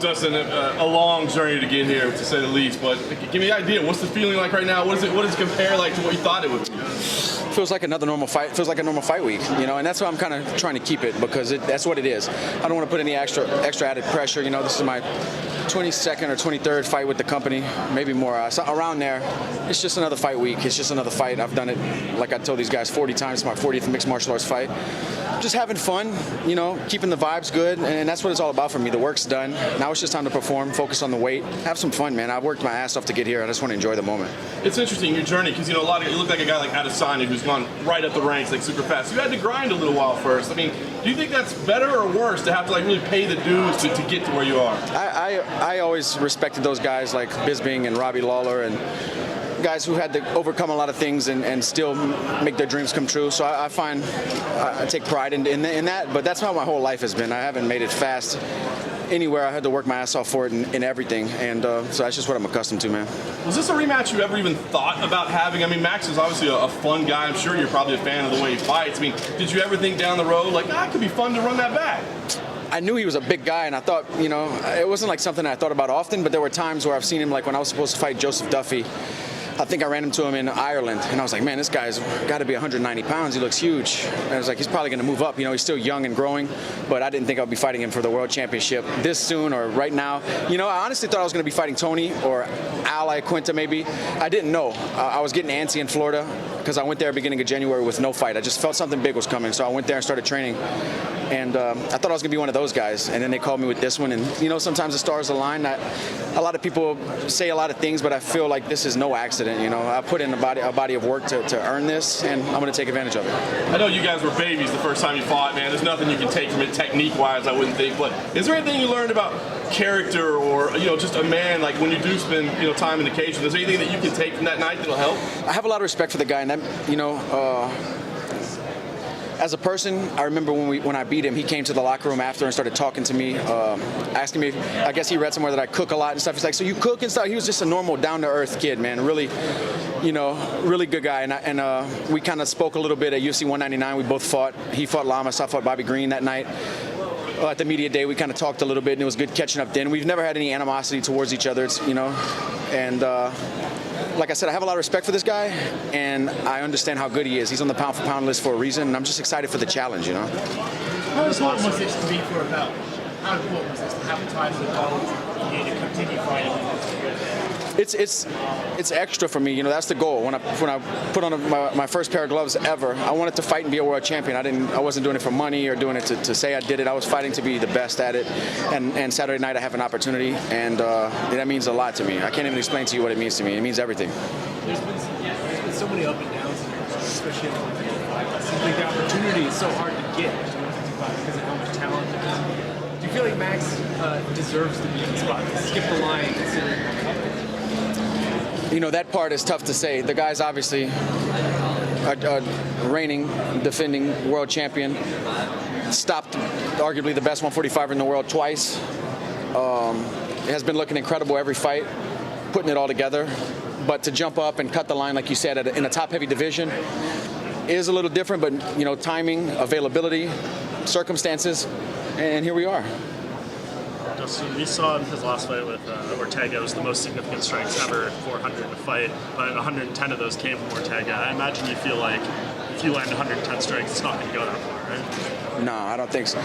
Dustin, a long journey to get here, to say the least. But give me an idea. What's the feeling like right now? What does it compare like to what you thought it would be? Feels like another normal fight. Feels like a normal fight week, you know, and that's why I'm kind of trying to keep it, because that's what it is. I don't want to put any extra added pressure. You know, this is my 22nd or 23rd fight with the company, maybe more. So around there, it's just another fight week. It's just another fight. I've done it, like I told these guys, 40 times. It's my 40th mixed martial arts fight. Just having fun, you know, keeping the vibes good, and that's what it's all about for me. The work's done. Now it's just time to perform, focus on the weight, have some fun, man. I've worked my ass off to get here. I just want to enjoy the moment. It's interesting, your journey, because, you know, you look like a guy like Adesanya who's gone right up the ranks, like super fast. You had to grind a little while first. I mean, do you think that's better or worse to have to, like, really pay the dues to get to where you are? I always respected those guys like Bisping and Robbie Lawler and guys who had to overcome a lot of things and still make their dreams come true. So I find I take pride in that, but that's how my whole life has been. I haven't made it fast anywhere. I had to work my ass off for it in everything, and so that's just what I'm accustomed to, man. Was this a rematch you ever even thought about having? I mean, Max is obviously a fun guy. I'm sure you're probably a fan of the way he fights. I mean, did you ever think down the road, like, it could be fun to run that back? I knew he was a big guy, and I thought, you know, it wasn't like something I thought about often, but there were times where I've seen him, like when I was supposed to fight Joseph Duffy. I think I ran into him in Ireland, and I was like, man, this guy's got to be 190 pounds. He looks huge. And I was like, he's probably going to move up. You know, he's still young and growing, but I didn't think I'd be fighting him for the world championship this soon or right now. You know, I honestly thought I was going to be fighting Tony or Al Quinta maybe. I didn't know. I was getting antsy in Florida because I went there beginning of January with no fight. I just felt something big was coming, so I went there and started training. And I thought I was going to be one of those guys, and then they called me with this one. And, you know, sometimes the stars align. A lot of people say a lot of things, but I feel like this is no accident, you know. I put in a body of work to earn this, and I'm going to take advantage of it. I know you guys were babies the first time you fought, man. There's nothing you can take from it technique-wise, I wouldn't think. But is there anything you learned about character or, you know, just a man, like when you do spend, you know, time in the cage? Is there anything that you can take from that night that'll help? I have a lot of respect for the guy, and that, you know, as a person, I remember when I beat him, he came to the locker room after and started talking to me, asking me, I guess he read somewhere that I cook a lot and stuff. He's like, so you cook and stuff? He was just a normal, down-to-earth kid, man. Really, you know, really good guy. And we kind of spoke a little bit at UFC 199. We both fought. He fought Lamas, I fought Bobby Green that night. At the media day, we kind of talked a little bit, and it was good catching up then. We've never had any animosity towards each other, you know, and like I said, I have a lot of respect for this guy, and I understand how good he is. He's on the pound-for-pound list for a reason, and I'm just excited for the challenge, you know. How important was this to be for a belt? How important was this to have a title and to continue fighting? It's extra for me, you know. That's the goal. When I put on my first pair of gloves ever, I wanted to fight and be a world champion. I wasn't doing it for money or doing it to say I did it. I was fighting to be the best at it. And Saturday night I have an opportunity, and that means a lot to me. I can't even explain to you what it means to me. It means everything. There's been so many up and downs, especially in 155. It seems like the opportunity is so hard to get in 155 because of how much talent there is. Do you feel like Max deserves to be in the spot to skip the line considering how tough? You know, that part is tough to say. The guy's obviously a reigning, defending world champion. Stopped arguably the best 145er in the world twice. Has been looking incredible every fight, putting it all together. But to jump up and cut the line, like you said, in a top-heavy division is a little different. But, you know, timing, availability, circumstances, and here we are. Dustin, we saw in his last fight with Ortega, it was the most significant strikes ever, 400 in a fight, but 110 of those came from Ortega. I imagine you feel like if you land 110 strikes, it's not going to go that far, right? No, I don't think so.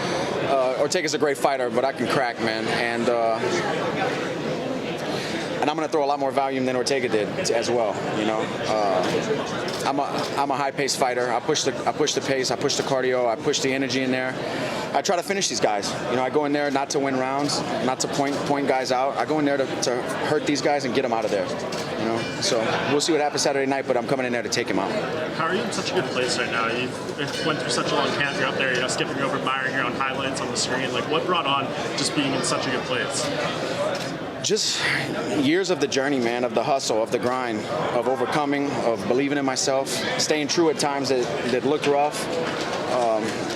Ortega's a great fighter, but I can crack, man. And I'm going to throw a lot more volume than Ortega did as well. You know, I'm a high-paced fighter. I push the pace. I push the cardio. I push the energy in there. I try to finish these guys. You know, I go in there not to win rounds, not to point guys out. I go in there to hurt these guys and get them out of there. You know, so we'll see what happens Saturday night, but I'm coming in there to take him out. How are you in such a good place right now? You went through such a long camp. You're up there, you know, skipping over, admiring your own highlights on the screen. Like, what brought on just being in such a good place? Just years of the journey, man, of the hustle, of the grind, of overcoming, of believing in myself, staying true at times that looked rough.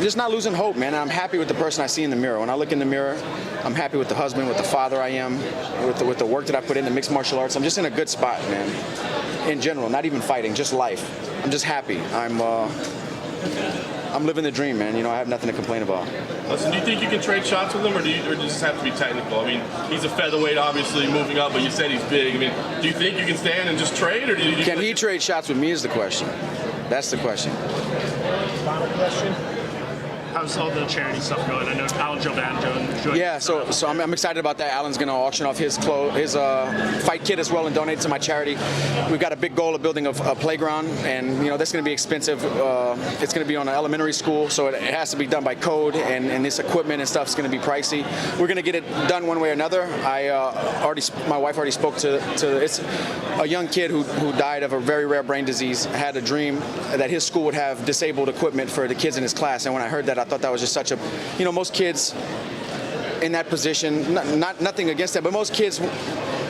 Just not losing hope, man. I'm happy with the person I see in the mirror. When I look in the mirror, I'm happy with the husband, with the father I am, with the work that I put into mixed martial arts. I'm just in a good spot, man. In general, not even fighting, just life. I'm just happy. I'm living the dream, man. You know, I have nothing to complain about. Listen, do you think you can trade shots with him, or does it just have to be technical? I mean, he's a featherweight, obviously, moving up, but you said he's big. I mean, do you think you can stand and just trade, or do you? Can he trade shots with me is the question. That's the question. Final question. How's all the charity stuff going? I know Al Jovan joined. Yeah, so I'm excited about that. Alan's going to auction off his fight kit as well and donate it to my charity. We've got a big goal of building a playground, and you know that's going to be expensive. It's going to be on an elementary school, so it has to be done by code, and this equipment and stuff is going to be pricey. We're going to get it done one way or another. My wife already spoke to it's a young kid who died of a very rare brain disease. Had a dream that his school would have disabled equipment for the kids in his class, and when I heard that, I thought that was just such a, you know, most kids in that position, nothing against that, but most kids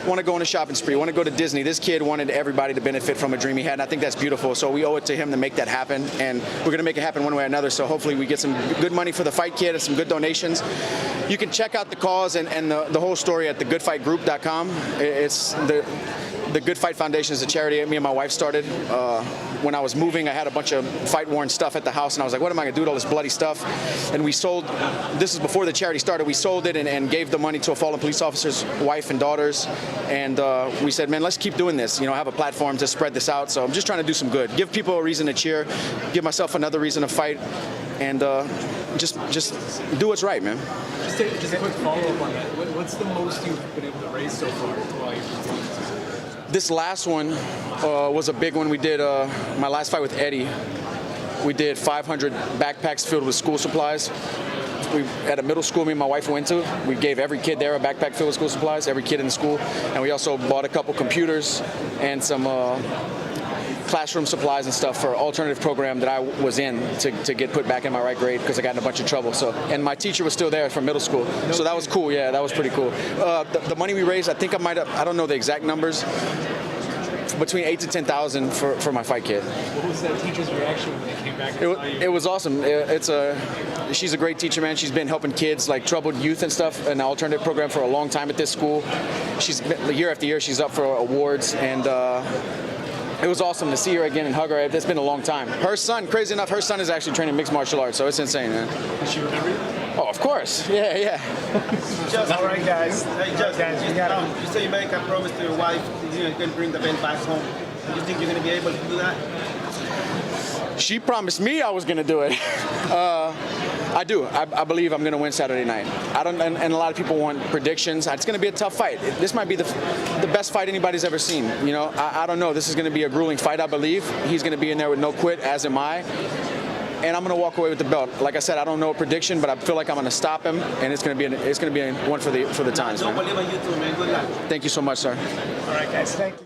want to go on a shopping spree, want to go to Disney. This kid wanted everybody to benefit from a dream he had, and I think that's beautiful. So we owe it to him to make that happen, and we're going to make it happen one way or another. So hopefully we get some good money for the fight kit and some good donations. You can check out the cause and the whole story at thegoodfightgroup.com. It's the Good Fight Foundation is a charity me and my wife started. When I was moving, I had a bunch of fight-worn stuff at the house, and I was like, what am I going to do with all this bloody stuff? And we sold, this is before the charity started, we sold it and gave the money to a fallen police officer's wife and daughters. And we said, man, let's keep doing this. You know, have a platform to spread this out. So I'm just trying to do some good. Give people a reason to cheer. Give myself another reason to fight. And just do what's right, man. Just a quick follow-up on that. What's the most you've been able to raise so far while you've been doing this? This last one was a big one. We did my last fight with Eddie. We did 500 backpacks filled with school supplies. We at a middle school me and my wife went to. We gave every kid there a backpack filled with school supplies, every kid in the school, and we also bought a couple computers and some classroom supplies and stuff for an alternative program that I was in to get put back in my right grade because I got in a bunch of trouble. So, and my teacher was still there from middle school, so that was cool. Yeah, that was pretty cool. The money we raised, I think I don't know the exact numbers, between 8,000 to 10,000 for my fight kit. What was that teacher's reaction when they came back and saw you? It was awesome. She's a great teacher, man. She's been helping kids like troubled youth and stuff in an alternative program for a long time at this school. She's been, year after year, she's up for awards, and it was awesome to see her again and hug her. It's been a long time. Her son, crazy enough, her son is actually training mixed martial arts, so it's insane, man. Does she remember you? Oh, of course. Yeah. All right, guys. You say you make a promise to your wife, you can bring the belt back home. Do you think you're going to be able to do that? She promised me I was going to do it. I do. I believe I'm going to win Saturday night. And a lot of people want predictions. It's going to be a tough fight. This might be the best fight anybody's ever seen. You know, I don't know. This is going to be a grueling fight, I believe. He's going to be in there with no quit, as am I. And I'm going to walk away with the belt. Like I said, I don't know a prediction, but I feel like I'm going to stop him, and it's going to be one for the times. Don't believe in you too, man. Good luck. Thank you so much, sir. All right, guys. Thank you.